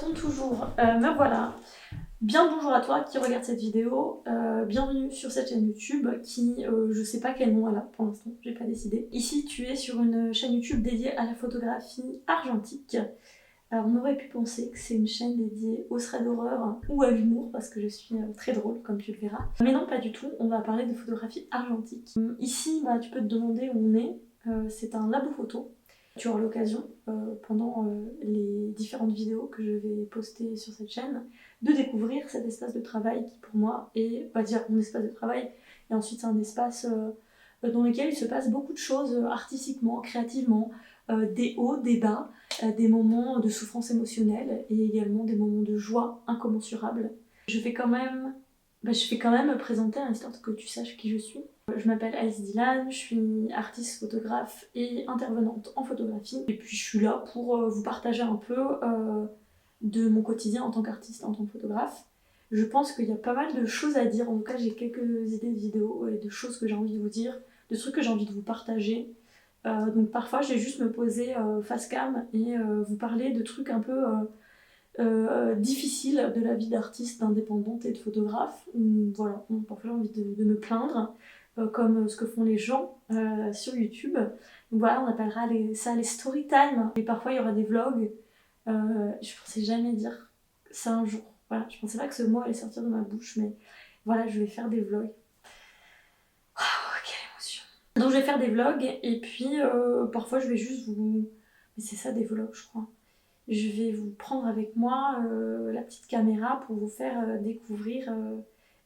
tourne toujours. Me voilà. Bien bonjour à toi qui regarde cette vidéo. Bienvenue sur cette chaîne YouTube qui, je sais pas quel nom elle a pour l'instant, j'ai pas décidé. Ici, tu es sur une chaîne YouTube dédiée à la photographie argentique. Alors, on aurait pu penser que c'est une chaîne dédiée aux threads d'horreur ou à l'humour parce que je suis très drôle, comme tu le verras. Mais non, pas du tout. On va parler de photographie argentique. Ici, tu peux te demander où on est. C'est un labo photo. Tu auras l'occasion, pendant les différentes vidéos que je vais poster sur cette chaîne, de découvrir cet espace de travail qui pour moi est, déjà mon espace de travail, et ensuite c'est un espace dans lequel il se passe beaucoup de choses artistiquement, créativement, des hauts, des bas, des moments de souffrance émotionnelle et également des moments de joie incommensurables. Je vais quand même me présenter histoire que tu saches qui je suis. Je m'appelle Alice Dylan, je suis artiste photographe et intervenante en photographie. Et puis je suis là pour vous partager un peu de mon quotidien en tant qu'artiste, en tant que photographe. Je pense qu'il y a pas mal de choses à dire, en tout cas j'ai quelques idées de vidéos et de choses que j'ai envie de vous dire, de trucs que j'ai envie de vous partager. Donc parfois je vais juste me poser face cam et vous parler de trucs un peu difficiles de la vie d'artiste, d'indépendante et de photographe. Voilà, parfois j'ai envie de me plaindre, comme ce que font les gens sur YouTube. Donc voilà, on appellera ça les story time. Et parfois il y aura des vlogs. Je pensais jamais dire ça un jour. Voilà, je pensais pas que ce mot allait sortir de ma bouche, mais voilà, je vais faire des vlogs. Oh, quelle émotion. Donc je vais faire des vlogs et puis parfois je vais juste vous... Mais c'est ça des vlogs, je crois. Je vais vous prendre avec moi la petite caméra pour vous faire découvrir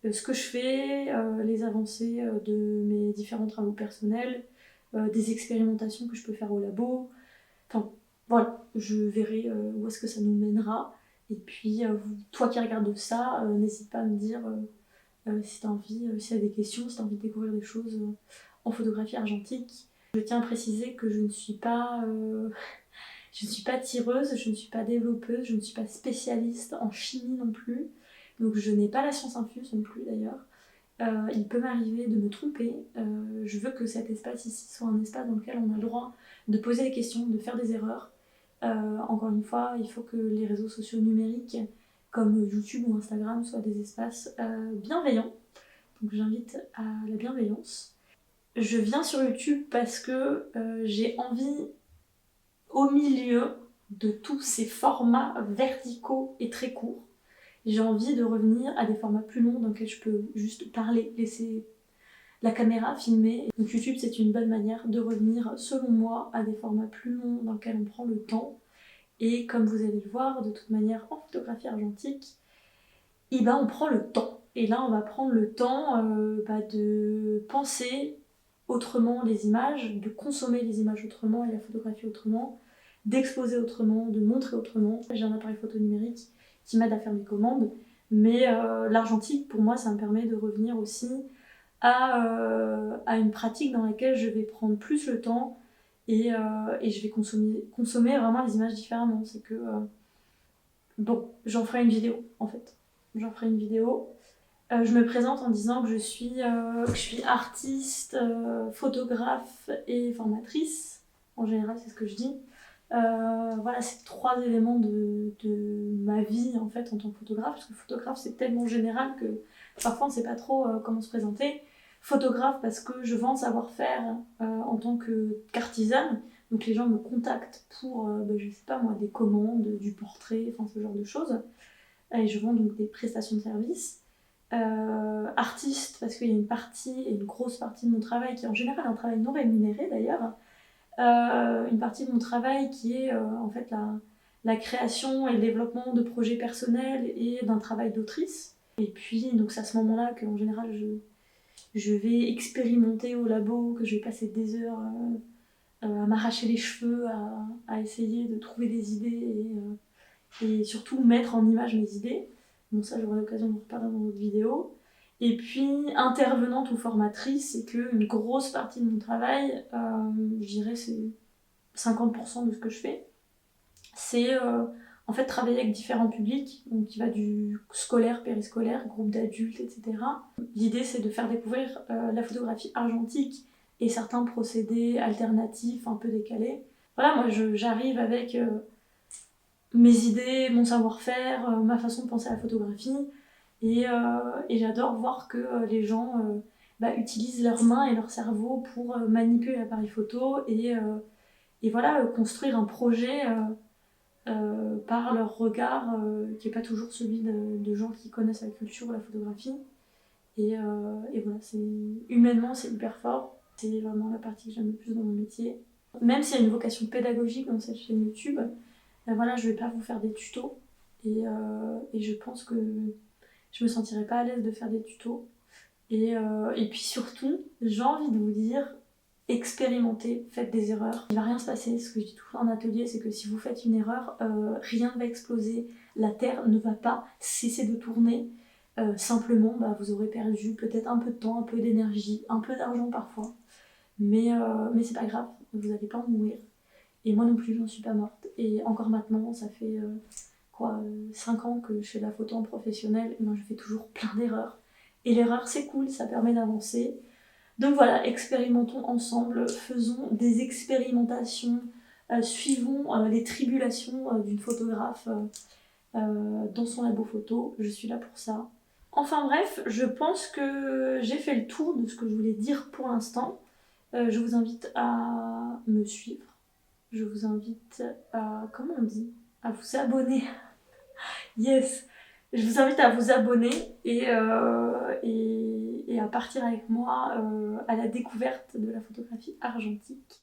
ce que je fais, les avancées de mes différents travaux personnels, des expérimentations que je peux faire au labo. Enfin, voilà, je verrai où est-ce que ça nous mènera. Et puis, toi qui regardes ça, n'hésite pas à me dire si tu as envie, si tu as des questions, si tu as envie de découvrir des choses en photographie argentique. Je tiens à préciser que je ne suis pas tireuse, je ne suis pas développeuse, je ne suis pas spécialiste en chimie non plus. Donc je n'ai pas la science infuse non plus d'ailleurs. Il peut m'arriver de me tromper. Je veux que cet espace ici soit un espace dans lequel on a le droit de poser des questions, de faire des erreurs. Encore une fois, il faut que les réseaux sociaux numériques comme YouTube ou Instagram soient des espaces bienveillants. Donc j'invite à la bienveillance. Je viens sur YouTube parce que j'ai envie, au milieu de tous ces formats verticaux et très courts, j'ai envie de revenir à des formats plus longs dans lesquels je peux juste parler, laisser la caméra filmer. Donc YouTube, c'est une bonne manière de revenir, selon moi, à des formats plus longs dans lesquels on prend le temps. Et comme vous allez le voir, de toute manière, en photographie argentique, on prend le temps. Et là, on va prendre le temps de penser autrement les images, de consommer les images autrement et la photographie autrement, d'exposer autrement, de montrer autrement. J'ai un appareil photo numérique qui m'aide à faire mes commandes, mais l'argentique, pour moi, ça me permet de revenir aussi à une pratique dans laquelle je vais prendre plus le temps et je vais consommer vraiment les images différemment. C'est que, j'en ferai une vidéo, en fait. J'en ferai une vidéo. Je me présente en disant que je suis artiste, photographe et formatrice. En général, c'est ce que je dis. Voilà, c'est 3 éléments de ma vie en fait en tant que photographe, parce que photographe c'est tellement général que parfois on ne sait pas trop comment se présenter. Photographe parce que je vends savoir-faire en tant qu'artisane, donc les gens me contactent pour, je sais pas moi, des commandes, du portrait, enfin ce genre de choses, et je vends donc des prestations de services. Artiste parce qu'il y a une grosse partie de mon travail qui est en général un travail non rémunéré d'ailleurs, une partie de mon travail qui est en fait la création et le développement de projets personnels et d'un travail d'autrice. Et puis donc c'est à ce moment-là qu'en général je vais expérimenter au labo, que je vais passer des heures à m'arracher les cheveux, à essayer de trouver des idées et surtout mettre en image mes idées. Bon, ça j'aurai l'occasion d'en reparler dans d'autres vidéos. Et puis, intervenante ou formatrice, c'est qu'une grosse partie de mon travail, je dirais c'est 50% de ce que je fais, c'est en fait travailler avec différents publics, donc qui va du scolaire, périscolaire, groupe d'adultes, etc. L'idée c'est de faire découvrir la photographie argentique et certains procédés alternatifs un peu décalés. Voilà, moi j'arrive avec mes idées, mon savoir-faire, ma façon de penser à la photographie. Et j'adore voir que les gens utilisent leurs mains et leur cerveau pour manipuler l'appareil photo et voilà, construire un projet par leur regard qui n'est pas toujours celui de gens qui connaissent la culture ou la photographie. Et voilà, humainement, c'est hyper fort. C'est vraiment la partie que j'aime le plus dans mon métier. Même s'il y a une vocation pédagogique dans cette chaîne YouTube, voilà, je vais pas vous faire des tutos. Et je pense que je me sentirais pas à l'aise de faire des tutos. Et puis surtout, j'ai envie de vous dire, expérimentez, faites des erreurs. Il va rien se passer. Ce que je dis tout le temps en atelier, c'est que si vous faites une erreur, rien ne va exploser. La Terre ne va pas cesser de tourner. Simplement, vous aurez perdu peut-être un peu de temps, un peu d'énergie, un peu d'argent parfois. Mais c'est pas grave, vous n'allez pas en mourir. Et moi non plus, j'en suis pas morte. Et encore maintenant, ça fait 5 ans que je fais de la photo en professionnel, et moi je fais toujours plein d'erreurs. Et l'erreur, c'est cool, ça permet d'avancer. Donc voilà, expérimentons ensemble, faisons des expérimentations, suivons les tribulations d'une photographe dans son labo photo. Je suis là pour ça. Enfin bref, je pense que j'ai fait le tour de ce que je voulais dire pour l'instant. Je vous invite à me suivre. Je vous invite à, comment on dit, à vous abonner. Yes! Je vous invite à vous abonner et à partir avec moi à la découverte de la photographie argentique.